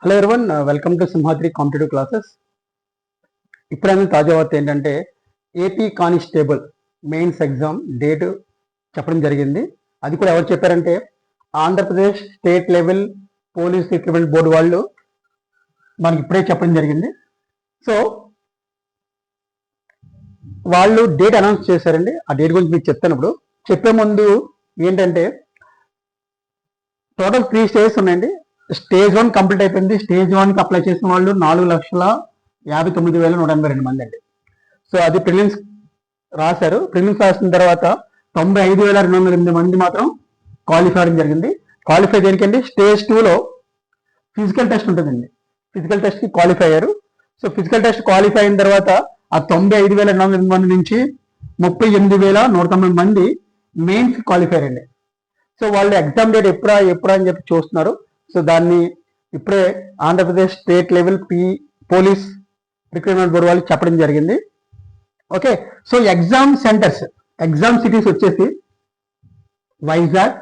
Hello everyone, welcome to Simhadri competitive classes. ఇప్పుడైనా తాజా వార్త ఏంటంటే AP constable mains exam date చెప్పడం జరిగింది. అది కూడా ఎవరు చెప్పారంటే Andhra Pradesh state level police recruitment board వాళ్ళు మనకి ఇప్పుడే చెప్పడం జరిగింది. సో వాళ్ళు డేట్ అనౌన్స్ చేశారండి. ఆ డేట్ గురించి మీకు చెప్తాను. ఇప్పుడు చెప్పే ముందు ఏంటంటే టోటల్ 3 స్టేజెస్ ఉన్నాయండి. స్టేజ్ 1 కంప్లీట్ అయిపోయింది. స్టేజ్ 1కి అప్లై చేసిన వాళ్ళు 4,59,182 మంది అండి. సో అది ప్రిలిమ్స్ రాశారు. ప్రిలిమ్స్ రాసిన తర్వాత 95,208 మంది మాత్రం క్వాలిఫై అవడం జరిగింది. క్వాలిఫై దేనికండి? స్టేజ్ 2లో ఫిజికల్ టెస్ట్ ఉంటుందండి. ఫిజికల్ టెస్ట్కి క్వాలిఫై అయ్యారు. సో ఫిజికల్ టెస్ట్ క్వాలిఫై అయిన తర్వాత ఆ 95,208 మంది నుంచి 38,190 మంది మెయిన్స్ క్వాలిఫై అయ్యండి. సో వాళ్ళు ఎగ్జామ్ డేట్ ఎప్పుడా అని చెప్పి చూస్తున్నారు. సో దాన్ని ఇప్పుడే Andhra Pradesh state level police recruitment board వాళ్ళు చెప్పడం జరిగింది. Okay, so exam centres, exam cities వచ్చేసి వైజాగ్,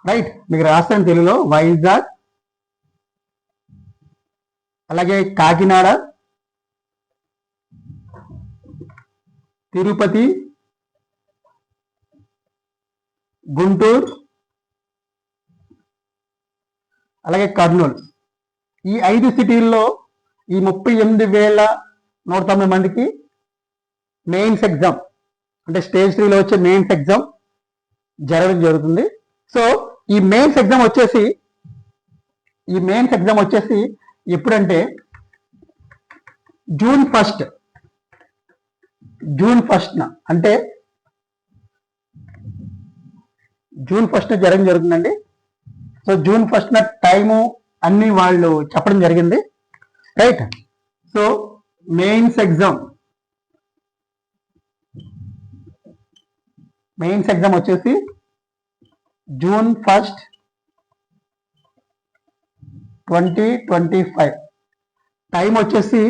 రైట్, మీకు రాష్ట్రం తెలుగులో వైజాగ్, అలాగే కాకినాడ, తిరుపతి, గుంటూరు, అలాగే కర్నూలు. ఈ 5 సిటీల్లో ఈ 38,190 మందికి మెయిన్స్ ఎగ్జామ్ అంటే స్టేజ్ 3లో వచ్చే మెయిన్స్ ఎగ్జామ్ జరగడం జరుగుతుంది. సో ఈ మెయిన్స్ ఎగ్జామ్ వచ్చేసి ఎప్పుడంటే జూన్ 1న అంటే జూన్ 1న జరగడం జరుగుతుందండి. సో జూన్ 1న టైము అన్ని వాళ్ళు చెప్పడం జరిగింది, రైట్. సో మెయిన్స్ ఎగ్జామ్ వచ్చేసి జూన్ 1, 2025. టైం వచ్చేసి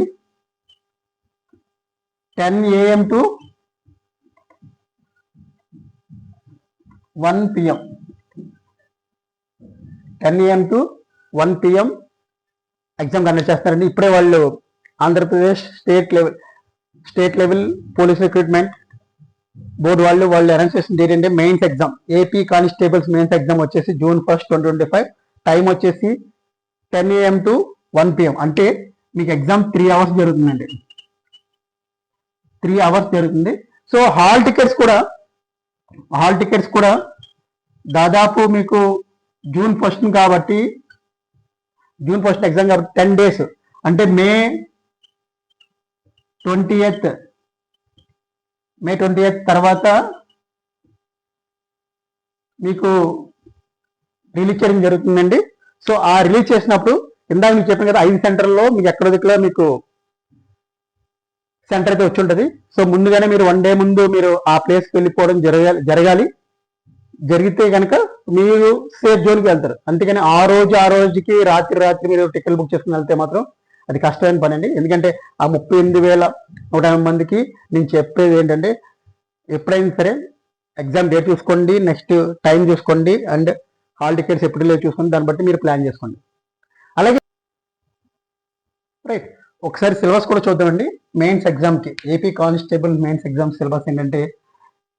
10 AM to 1 PM. 10 AM to 1 PM exam conduct చేస్తారండి. ఇప్పుడే వాళ్ళు Andhra Pradesh state level police recruitment board వాళ్ళు అనౌన్స్ చేసిన డేట్ అంటే mains exam, AP constables mains exam వచ్చేసి జూన్ 1, 2025. టైం వచ్చేసి 10 AM to 1 PM. అంటే మీకు ఎగ్జామ్ 3 hours జరుగుతుందండి. 3 hours జరుగుతుంది. సో హాల్ టికెట్స్ కూడా దాదాపు మీకు జూన్ 1 కాబట్టి, జూన్ 1 ఎగ్జామ్ కాబట్టి 10 days అంటే మే 20th తర్వాత మీకు రిలీజ్ చేయడం జరుగుతుందండి. సో ఆ రిలీజ్ చేసినప్పుడు ఇందాక మీకు చెప్పాను కదా 5 సెంటర్లో మీకు ఎక్కడో దిక్కులో మీకు సెంటర్ అయితే వచ్చి ఉంటుంది. సో ముందుగానే మీరు 1 day ముందు మీరు ఆ ప్లేస్కి వెళ్ళిపోవడం జరగాలి. జరిగితే కనుక మీరు సేఫ్ జోన్కి వెళ్తారు. అంతేగాని ఆ రోజుకి రాత్రి మీరు టికెట్ బుక్ చేసుకుని వెళ్తే మాత్రం అది కష్టమైన పని అండి. ఎందుకంటే ఆ 38,180 మందికి నేను చెప్పేది ఏంటంటే ఎప్పుడైనా సరే ఎగ్జామ్ డేట్ చూసుకోండి, నెక్స్ట్ టైం చూసుకోండి, అండ్ హాల్ టికెట్స్ ఎప్పుడు లేదు చూసుకోండి. దాన్ని బట్టి మీరు ప్లాన్ చేసుకోండి. అలాగే రైట్, ఒకసారి సిలబస్ కూడా చూద్దామండి. మెయిన్స్ ఎగ్జామ్కి AP constable mains exam syllabus ఏంటంటే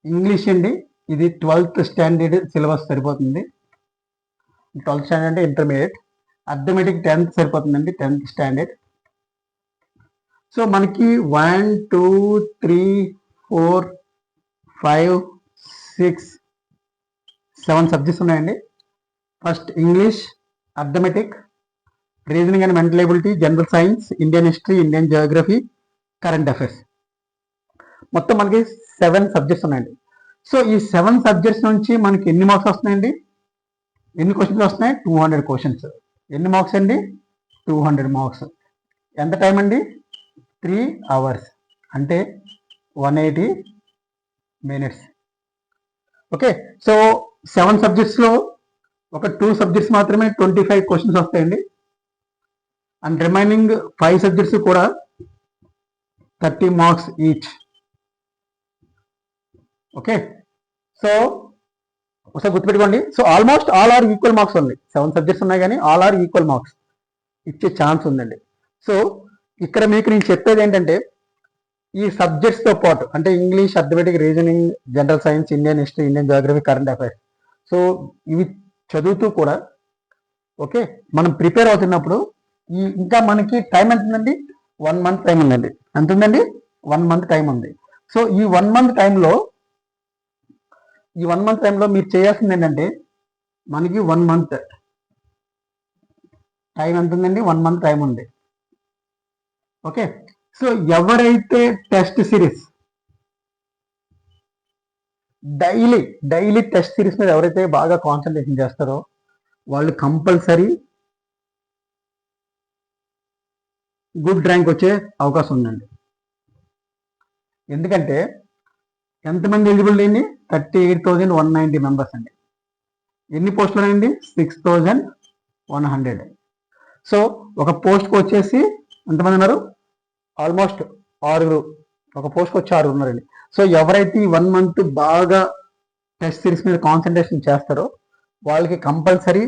ఇంగ్లీష్ అండి. ఇది 12th స్టాండర్డ్ సిలబస్ సరిపోతుంది. 12th స్టాండర్డ్ అంటే ఇంటర్మీడియట్. అర్థమెటిక్ 10th సరిపోతుందండి, 10th స్టాండర్డ్. సో మనకి 1, 2, 3, 4, 5, 6, 7 సబ్జెక్ట్స్ ఉన్నాయండి. First English, arithmetic, reasoning and mental ability, general science, Indian history, Indian Geography, current affairs. మొత్తం మనకి 7 సబ్జెక్ట్స్ ఉన్నాయండి. సో ఈ 7 సబ్జెక్ట్స్ నుంచి మనకి ఎన్ని మార్క్స్ వస్తున్నాయండి? ఎన్ని క్వశ్చన్స్ వస్తున్నాయి? 200 క్వశ్చన్స్. ఎన్ని మార్క్స్ అండి? 200 మార్క్స్. ఎంత టైం అండి? 3 hours అంటే 180 minutes. ఓకే, సో 7 సబ్జెక్ట్స్లో ఒక 2 సబ్జెక్ట్స్ మాత్రమే 25 క్వశ్చన్స్ వస్తాయండి. అండ్ రిమైనింగ్ 5 సబ్జెక్ట్స్ కూడా 30 మార్క్స్ ఈచ్. ఓకే, సో ఒకసారి గుర్తుపెట్టుకోండి. So almost all are equal marks ఉంది. 7 సబ్జెక్ట్స్ ఉన్నాయి కానీ ఆల్ ఆర్ ఈక్వల్ మార్క్స్ ఇచ్చే ఛాన్స్ ఉందండి. సో ఇక్కడ మీకు నేను చెప్పేది ఏంటంటే ఈ సబ్జెక్ట్స్తో పాటు అంటే English, arithmetic, reasoning, general science, Indian history, Indian geography, current affairs, so ఇవి చదువుతూ కూడా ఓకే మనం ప్రిపేర్ అవుతున్నప్పుడు ఇంకా మనకి టైం ఎంత ఉందండి? 1 మంత్ టైం ఉందండి. ఎంత ఉందండి? 1 మంత్ టైం ఉంది. సో ఈ 1 మంత్ టైంలో మీరు చేయాల్సింది ఏంటంటే మనకి 1 మంత్ టైం ఎంత ఉందండి? 1 మంత్ టైం ఉంది. ఓకే, సో ఎవరైతే test series daily test series మీద ఎవరైతే బాగా కాన్సన్ట్రేషన్ చేస్తారో వాళ్ళు కంపల్సరీ గుడ్ ర్యాంక్ వచ్చే అవకాశం ఉందండి. ఎందుకంటే ఎంతమంది ఎలిజిబుల్ అయింది? 38,190 మెంబర్స్ అండి. ఎన్ని పోస్టులు అండి? 6,100. సో ఒక పోస్ట్కి వచ్చేసి ఎంతమంది ఉన్నారు? ఆల్మోస్ట్ 6. ఒక పోస్ట్కి వచ్చి 6 ఉన్నారండి. సో ఎవరైతే ఈ 1 మంత్ బాగా టెస్ట్ సిరీస్ మీద కాన్సన్ట్రేషన్ చేస్తారో వాళ్ళకి కంపల్సరీ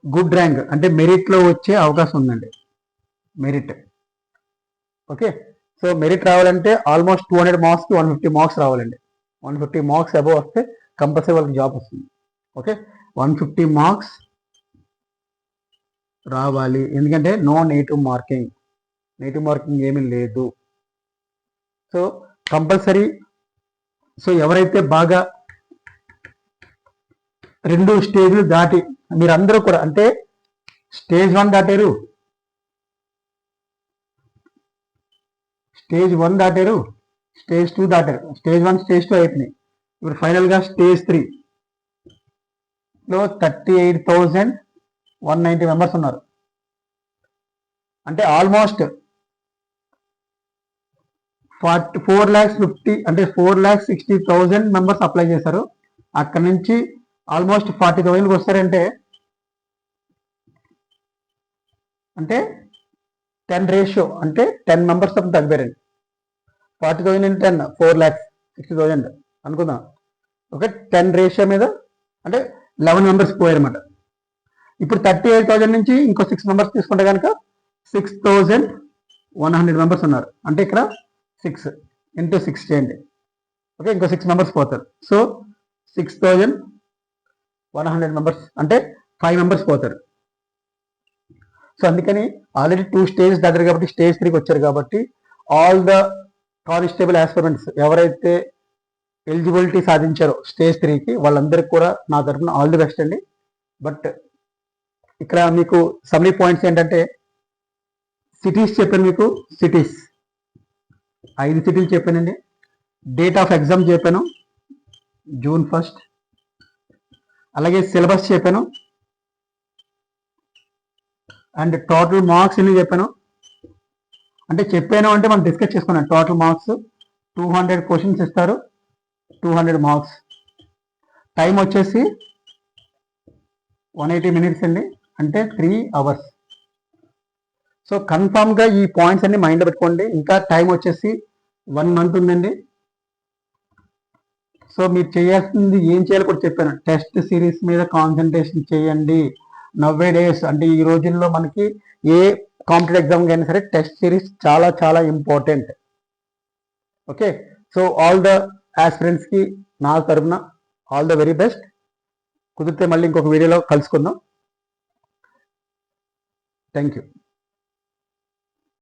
గుడ్ ర్యాంక్ అంటే మెరిట్లో వచ్చే అవకాశం ఉందండి. Merit okay. సో మెరిట్ రావాలంటే ఆల్మోస్ట్ 200 మార్క్స్కి 150 మార్క్స్ రావాలండి. 150 మార్క్స్ అబోవ్ వస్తే కంపల్సరీ వాళ్ళకి జాబ్ వస్తుంది. ఓకే, 150 మార్క్స్ రావాలి. ఎందుకంటే నో నెగిటివ్ మార్కింగ్ ఏమీ లేదు. So compulsory. సో ఎవరైతే బాగా 2 స్టేజ్లు దాటి మీరందరూ కూడా అంటే స్టేజ్ 1 దాటారు, స్టేజ్ 1 దాటారు, స్టేజ్ 2 దాటారు. స్టేజ్ 1 స్టేజ్ 2 అయిపోయినాయి. ఇప్పుడు ఫైనల్గా స్టేజ్ 3లో 38,190 మెంబర్స్ ఉన్నారు. అంటే ఆల్మోస్ట్ 4,50,000 అంటే 4,60,000 మెంబర్స్ అప్లై చేశారు. అక్కడ నుంచి ఆల్మోస్ట్ 40,000కి వస్తారంటే అంటే 10 రేషియో అంటే 10 మెంబర్స్ తప్ప తగ్గిపోయారండి. 40,000 into 10 4,60,000 అనుకుందాం. ఓకే, 10 రేషియో మీద అంటే 11 మెంబర్స్ పోయారన్నమాట. ఇప్పుడు 38,000 నుంచి ఇంకో 6 మెంబర్స్ తీసుకుంటే కనుక 6,100 మెంబర్స్ ఉన్నారు. అంటే ఇక్కడ 6 into 6 చేయండి. ఓకే, ఇంకో 6 మెంబర్స్ పోతారు. సో 6,100 మెంబర్స్ అంటే 5 మెంబర్స్ పోతారు. సో అందుకని ఆల్రెడీ 2 స్టేజ్ దాటారు కాబట్టి స్టేజ్ 3కి వచ్చారు కాబట్టి ఆల్ ద కానిస్టేబుల్ ఆస్పిరెంట్స్ ఎవరైతే ఎలిజిబిలిటీ సాధించారో స్టేజ్ 3కి వాళ్ళందరికీ కూడా నా తరఫున ఆల్ ది బెస్ట్ అండి. బట్ ఇక్కడ మీకు సమ్మరీ పాయింట్స్ ఏంటంటే సిటీస్ చెప్పాను, మీకు సిటీస్ 5 సిటీలు చెప్పానండి. డేట్ ఆఫ్ ఎగ్జామ్ చెప్పాను June 1st. అలాగే సిలబస్ చెప్పాను అండ్ టోటల్ మార్క్స్ ఎన్ని చెప్పాను. అంటే చెప్పాను అంటే మనం డిస్కస్ చేసుకున్నాం. టోటల్ మార్క్స్ 200 క్వశ్చన్స్ ఇస్తారు, 200 మార్క్స్. టైం వచ్చేసి 180 మినిట్స్ అండి, అంటే 3 అవర్స్. సో కన్ఫామ్గా ఈ పాయింట్స్ అన్ని మైండ్లో పెట్టుకోండి. ఇంకా టైం వచ్చేసి 1 మంత్ ఉందండి. సో మీరు చేయాల్సింది ఏం చేయాలో కూడా చెప్పాను. టెస్ట్ సిరీస్ మీద కాన్సన్ట్రేషన్ చేయండి. నవ్వే డేస్ అంటే ఈ రోజుల్లో మనకి ఏ కాంపిటేటివ్ ఎగ్జామ్ అయినా సరే టెస్ట్ సిరీస్ చాలా చాలా important. Okay, so all the ఆస్పిరెంట్స్కి నా తరఫున ఆల్ ద వెరీ బెస్ట్. కుదిరితే మళ్ళీ ఇంకొక వీడియోలో కలుసుకుందాం. Thank you.